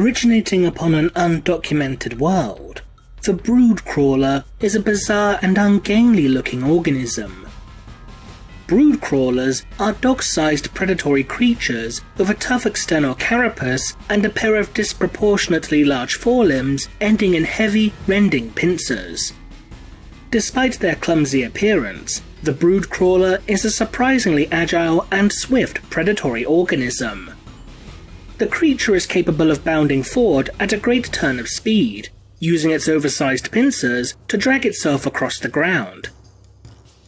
Originating upon an undocumented world, the brood crawler is a bizarre and ungainly looking organism. Brood crawlers are dog-sized predatory creatures with a tough external carapace and a pair of disproportionately large forelimbs ending in heavy, rending pincers. Despite their clumsy appearance, the brood crawler is a surprisingly agile and swift predatory organism. The creature is capable of bounding forward at a great turn of speed, using its oversized pincers to drag itself across the ground.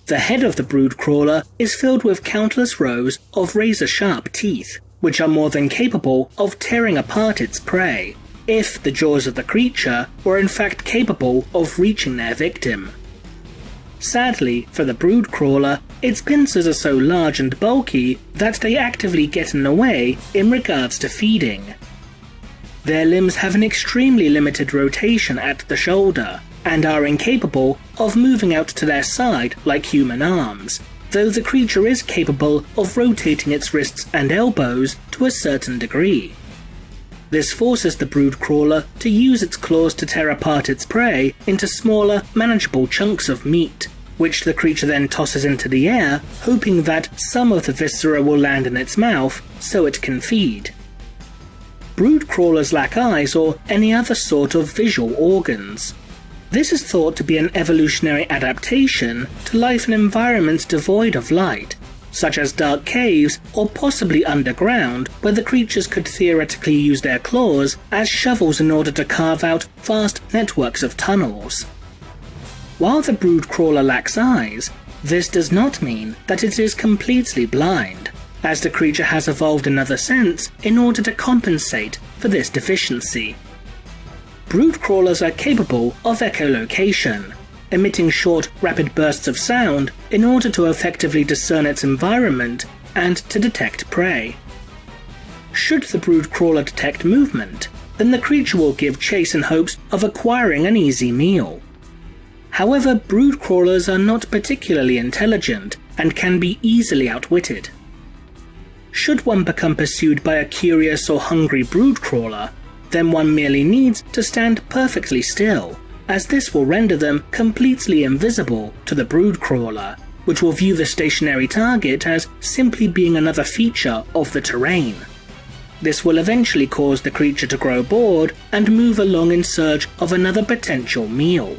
The head of the brood crawler is filled with countless rows of razor-sharp teeth, which are more than capable of tearing apart its prey, if the jaws of the creature were in fact capable of reaching their victim. Sadly, for the brood crawler, its pincers are so large and bulky that they actively get in the way in regards to feeding. Their limbs have an extremely limited rotation at the shoulder, and are incapable of moving out to their side like human arms, though the creature is capable of rotating its wrists and elbows to a certain degree. This forces the brood crawler to use its claws to tear apart its prey into smaller, manageable chunks of meat, which the creature then tosses into the air, hoping that some of the viscera will land in its mouth so it can feed. Brood crawlers lack eyes or any other sort of visual organs. This is thought to be an evolutionary adaptation to life in environments devoid of light, such as dark caves or possibly underground, where the creatures could theoretically use their claws as shovels in order to carve out vast networks of tunnels. While the brood crawler lacks eyes, this does not mean that it is completely blind, as the creature has evolved another sense in order to compensate for this deficiency. Brood crawlers are capable of echolocation, emitting short, rapid bursts of sound in order to effectively discern its environment and to detect prey. Should the brood crawler detect movement, then the creature will give chase in hopes of acquiring an easy meal. However, brood crawlers are not particularly intelligent and can be easily outwitted. Should one become pursued by a curious or hungry brood crawler, then one merely needs to stand perfectly still, as this will render them completely invisible to the brood crawler, which will view the stationary target as simply being another feature of the terrain. This will eventually cause the creature to grow bored and move along in search of another potential meal.